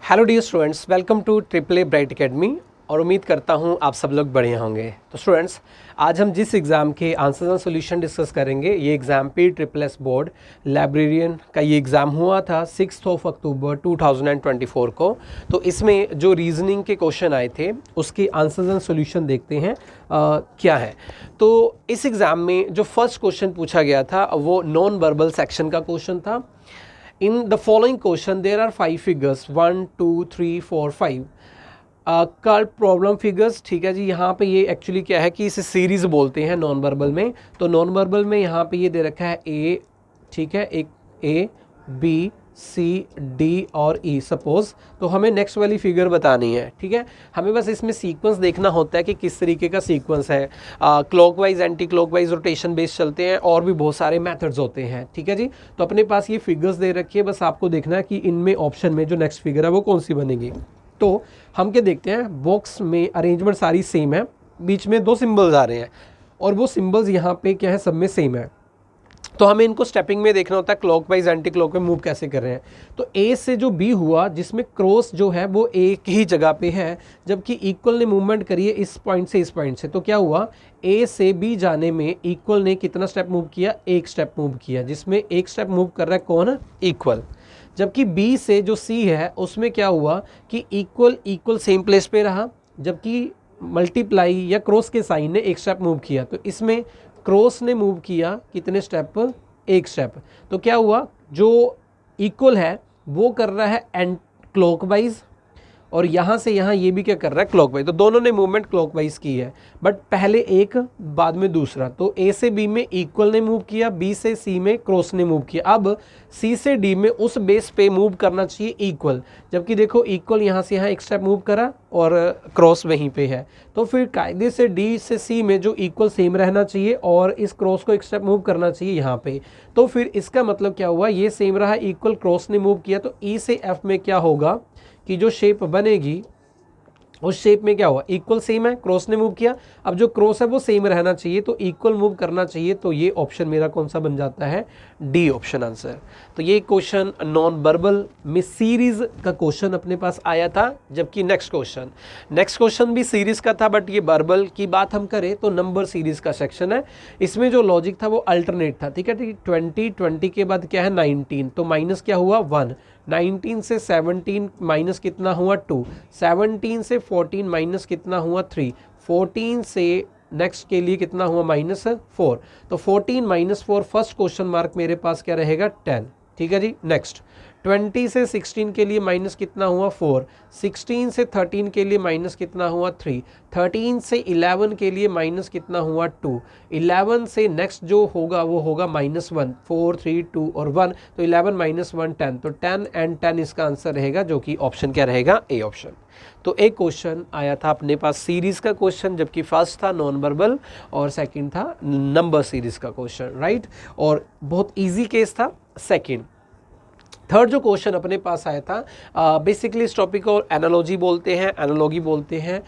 Hello dear students, welcome to triple A bright academy और उम्मीद करता हूँ आप सब लोग बढ़िया होंगे। तो स्टूडेंट्स, आज हम जिस एग्ज़ाम के आंसर्स एंड सॉल्यूशन डिस्कस करेंगे, ये एग्ज़ाम PSSS बोर्ड लाइब्रेरियन का ये एग्ज़ाम हुआ था 6 अक्टूबर 2024 को। तो इसमें जो रीजनिंग के क्वेश्चन आए थे उसके आंसर्स एंड सॉल्यूशन देखते हैं क्या है। तो इस एग्ज़ाम में जो फर्स्ट क्वेश्चन पूछा गया था वो नॉन वर्बल सेक्शन का क्वेश्चन था। In the following question, there are 5 figures 1, 2, 3, 4, 5 कल प्रॉब्लम फिगर्स। ठीक है जी, यहाँ पे ये एक्चुअली क्या है कि इसे सीरीज बोलते हैं नॉन वर्बल में। तो नॉन वर्बल में यहाँ पे ये दे रखा है ए, ठीक है, एक ए बी सी डी और ई सपोज। तो हमें नेक्स्ट वाली फिगर बतानी है। ठीक है, हमें बस इसमें सीक्वेंस देखना होता है कि किस तरीके का सीक्वेंस है। Clockwise anti clockwise rotation base चलते हैं और भी बहुत सारे मेथड्स होते हैं। ठीक है जी, तो अपने पास ये फिगर्स दे रखी है, बस आपको देखना है कि इनमें ऑप्शन में जो नेक्स्ट फिगर है वो कौन सी बनेगी। तो हम क्या देखते हैं, बॉक्स में अरेंजमेंट सारी सेम है, बीच में 2 सिंबल्स आ रहे हैं और वो सिंबल्स यहाँ पे क्या है, सब में सेम है। तो हमें इनको स्टेपिंग में देखना होता है, क्लॉकवाइज एंटी क्लॉक में मूव कैसे कर रहे हैं। तो ए से जो बी हुआ, जिसमें क्रॉस जो है वो एक ही जगह पे है, जबकि इक्वल ने मूवमेंट करी है इस पॉइंट से इस पॉइंट से। तो क्या हुआ, ए से बी जाने में इक्वल ने कितना स्टेप मूव किया, एक स्टेप मूव किया, जिसमें एक स्टेप मूव कर रहा है कौन, इक्वल। जबकि बी से जो सी है उसमें क्या हुआ कि इक्वल सेम प्लेस पे रहा, जबकि मल्टीप्लाई या क्रॉस के साइन ने एक स्टेप मूव किया। तो इसमें क्रॉस ने मूव किया कितने स्टेप, एक स्टेप। तो क्या हुआ, जो इक्वल है वो कर रहा है एंड क्लॉकवाइज और यहाँ से यहाँ ये भी क्या कर रहा है, क्लॉकवाइज। तो दोनों ने मूवमेंट क्लॉकवाइज की है, बट पहले एक बाद में दूसरा। तो ए से बी में इक्वल ने मूव किया, बी से सी में क्रॉस ने मूव किया। अब सी से डी में उस बेस पे मूव करना चाहिए इक्वल, जबकि देखो इक्वल यहाँ से यहाँ एक स्टेप मूव करा और क्रॉस वहीं पे है। तो फिर कायदे से डी से सी में जो इक्वल सेम रहना चाहिए और इस क्रॉस को एक स्टेप मूव करना चाहिए यहाँ पे। तो फिर इसका मतलब क्या हुआ, ये सेम रहा, इक्वल क्रॉस ने मूव किया। तो ई से एफ में क्या होगा कि जो शेप बनेगी उस शेप में क्या हुआ, इक्वल सेम है, क्रॉस ने मूव किया। अब जो क्रॉस है वो सेम रहना चाहिए, तो इक्वल मूव करना चाहिए। तो ये ऑप्शन मेरा कौन सा बन जाता है, डी ऑप्शन आंसर। तो ये क्वेश्चन नॉन वर्बल में सीरीज का क्वेश्चन अपने पास आया था, जबकि नेक्स्ट क्वेश्चन भी सीरीज का था, बट ये वर्बल की बात हम करें तो नंबर सीरीज का सेक्शन है। इसमें जो लॉजिक था वो अल्टरनेट था। ठीक है, 20 के बाद क्या है 19, तो माइनस क्या हुआ 1, 19 से 17 माइनस कितना हुआ 2, 17 से 14 माइनस कितना हुआ 3, 14 से नेक्स्ट के लिए कितना हुआ -4। तो 14 - 4 फर्स्ट क्वेश्चन मार्क मेरे पास क्या रहेगा 10। ठीक है जी, नेक्स्ट 20 से 16 के लिए माइनस कितना हुआ 4, 16 से 13 के लिए माइनस कितना हुआ 3, 13 से 11 के लिए माइनस कितना हुआ 2, 11 से नेक्स्ट जो होगा वो होगा -1, 4 3 2 और 1। तो 11 - 1 10, तो 10 एंड 10 इसका आंसर रहेगा, जो कि ऑप्शन क्या रहेगा, ए ऑप्शन। तो एक क्वेश्चन आया था अपने पास सीरीज का क्वेश्चन, जबकि फर्स्ट था नॉन वर्बल और सेकंड था नंबर सीरीज का क्वेश्चन, राइट। और बहुत इजी केस था सेकंड। थर्ड जो क्वेश्चन अपने पास आया था, बेसिकली इस टॉपिक को एनालॉजी बोलते हैं, एनालॉगी बोलते हैं।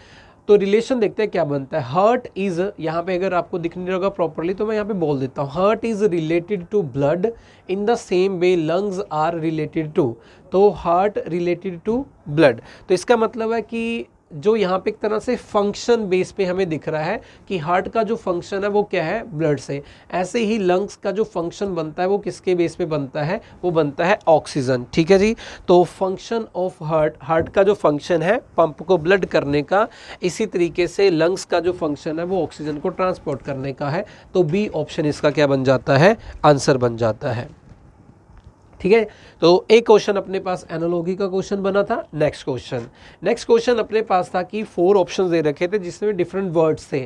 तो रिलेशन देखते हैं क्या बनता है। हर्ट इज, यहाँ पे अगर आपको दिख नहीं होगा प्रॉपरली तो मैं यहाँ पे बोल देता हूँ, heart is related to blood in the same way lungs are related to. तो हार्ट रिलेटेड टू ब्लड, तो इसका मतलब है कि जो यहाँ पे एक तरह से फंक्शन बेस पे हमें दिख रहा है कि हार्ट का जो फंक्शन है वो क्या है, ब्लड से। ऐसे ही लंग्स का जो फंक्शन बनता है वो किसके बेस पे बनता है, वो बनता है ऑक्सीजन। ठीक है जी, तो फंक्शन ऑफ हार्ट का जो फंक्शन है पंप को ब्लड करने का, इसी तरीके से लंग्स का जो फंक्शन है वो ऑक्सीजन को ट्रांसपोर्ट करने का है। तो बी ऑप्शन इसका क्या बन जाता है, आंसर बन जाता है। ठीक है, तो एक क्वेश्चन अपने पास एनालॉगी का क्वेश्चन बना था। नेक्स्ट क्वेश्चन अपने पास था कि 4 ऑप्शंस दे रखे थे जिसमें डिफरेंट वर्ड्स थे।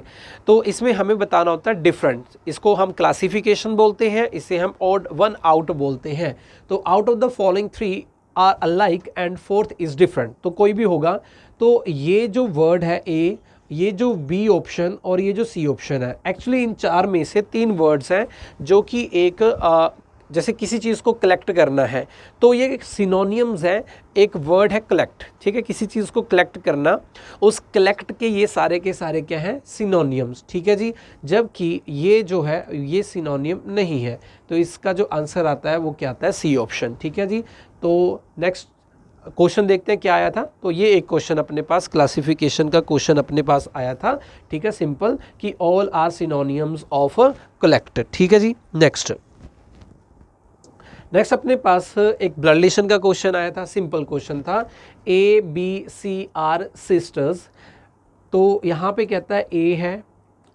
तो इसमें हमें बताना होता है डिफरेंट, इसको हम क्लासिफिकेशन बोलते हैं, इसे हम ऑड वन आउट बोलते हैं। तो out of the following 3 are alike and 4th is different, तो कोई भी होगा। तो ये जो वर्ड है ए, ये जो बी ऑप्शन और ये जो सी ऑप्शन है, एक्चुअली इन 4 में से 3 वर्ड्स हैं जो कि एक जैसे किसी चीज़ को कलेक्ट करना है तो ये सिनोनियम्स है। एक वर्ड है कलेक्ट, ठीक है, किसी चीज़ को कलेक्ट करना, उस कलेक्ट के ये सारे के सारे क्या हैं, सिनोनियम्स। ठीक है जी, जबकि ये जो है ये सिनोनियम नहीं है, तो इसका जो आंसर आता है वो क्या आता है, सी ऑप्शन। ठीक है जी, तो नेक्स्ट क्वेश्चन देखते हैं क्या आया था। तो ये एक क्वेश्चन अपने पास क्लासिफिकेशन का क्वेश्चन अपने पास आया था, ठीक है, सिंपल कि all are synonyms of collected, ठीक है जी। नेक्स्ट अपने पास एक ब्लड रिलेशन का क्वेश्चन आया था, सिंपल क्वेश्चन था, ABC आर सिस्टर्स। तो यहाँ पे कहता है A है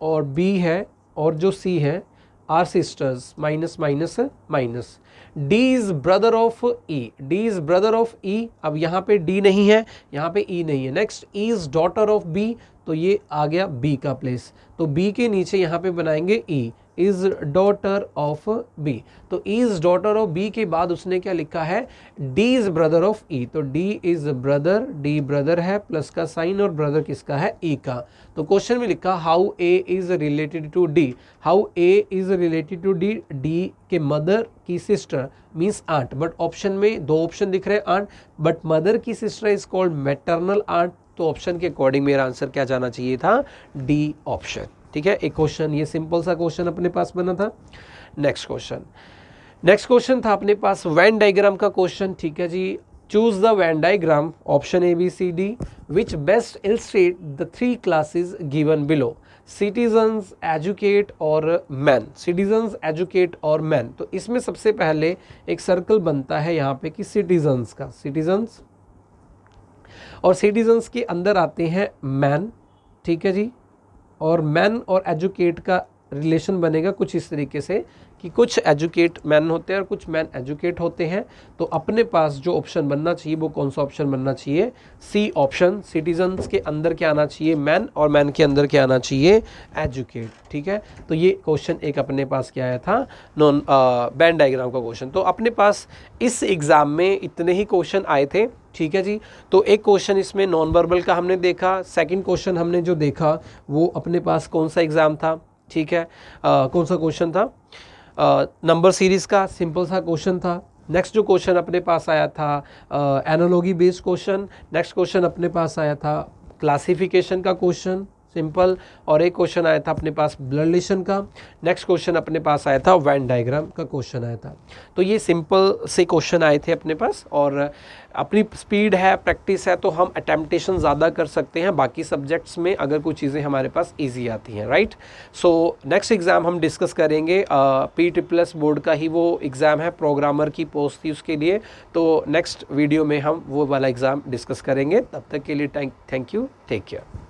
और B है और जो C है are sisters, minus minus minus. D is brother of E, D is brother of E। अब यहाँ पे D नहीं है, यहाँ पे E नहीं है। Next E is daughter of B, तो ये आ गया B का प्लेस, तो B के नीचे यहाँ पे बनाएंगे E is daughter of B। तो E is daughter of B के बाद उसने क्या लिखा है, D is brother of E, तो D is brother, D brother है, प्लस का साइन और ब्रदर किसका है, E का। तो क्वेश्चन में लिखा how A is related to D, how A is related to D, D के मदर की sister means aunt, but option में दो ऑप्शन दिख रहे हैं आंट, बट मदर की sister is called maternal aunt. तो ऑप्शन के अकॉर्डिंग मेरा आंसर क्या जाना चाहिए था, डी ऑप्शन, ठीक है। एक क्वेश्चन ये सिंपल सा क्वेश्चन अपने पास बना था। नेक्स्ट क्वेश्चन था अपने पास वेन डायग्राम का क्वेश्चन, ठीक है जी। Choose the Venn diagram, option ABCD, which best illustrate the three classes given below, citizens, educate और मैन, सिटीजन्स, एजुकेट और मैन। तो इसमें सबसे पहले एक सर्कल बनता है यहाँ पे कि सिटीजन्स का, सिटीजन्स, और सिटीजन्स के अंदर आते हैं मैन, ठीक है जी। और मैन और एजुकेट का रिलेशन बनेगा कुछ इस तरीके से कि कुछ एजुकेट मैन होते हैं और कुछ मैन एजुकेट होते हैं। तो अपने पास जो ऑप्शन बनना चाहिए वो कौन सा ऑप्शन बनना चाहिए, सी ऑप्शन, सिटीजन्स के अंदर क्या आना चाहिए, मैन, और मैन के अंदर क्या आना चाहिए, एजुकेट, ठीक है। तो ये क्वेश्चन एक अपने पास क्या आया था, नॉन वेन डायग्राम का क्वेश्चन। तो अपने पास इस एग्ज़ाम में इतने ही क्वेश्चन आए थे, ठीक है जी। तो एक क्वेश्चन इसमें नॉन वर्बल का हमने देखा, सेकंड क्वेश्चन हमने जो देखा वो अपने पास कौन सा एग्ज़ाम था, ठीक है, कौन सा क्वेश्चन था, नंबर सीरीज़ का सिंपल सा क्वेश्चन था। नेक्स्ट जो क्वेश्चन अपने पास आया था analogy based question. Next question अपने पास आया था क्लासिफिकेशन का क्वेश्चन, सिंपल, और एक क्वेश्चन आया था अपने पास ब्लड रिलेशन का। नेक्स्ट क्वेश्चन अपने पास आया था वेन डायग्राम का क्वेश्चन आया था। तो ये सिंपल से क्वेश्चन आए थे अपने पास, और अपनी स्पीड है, प्रैक्टिस है, तो हम अटेम्प्टेशन ज़्यादा कर सकते हैं बाकी सब्जेक्ट्स में अगर कुछ चीज़ें हमारे पास ईजी आती हैं, राइट। सो नेक्स्ट एग्ज़ाम हम डिस्कस करेंगे PSSS बोर्ड का ही वो एग्ज़ाम है, प्रोग्रामर की पोस्ट थी उसके लिए। तो नेक्स्ट वीडियो में हम वो वाला एग्ज़ाम डिस्कस करेंगे। तब तक के लिए थैंक यू, टेक केयर।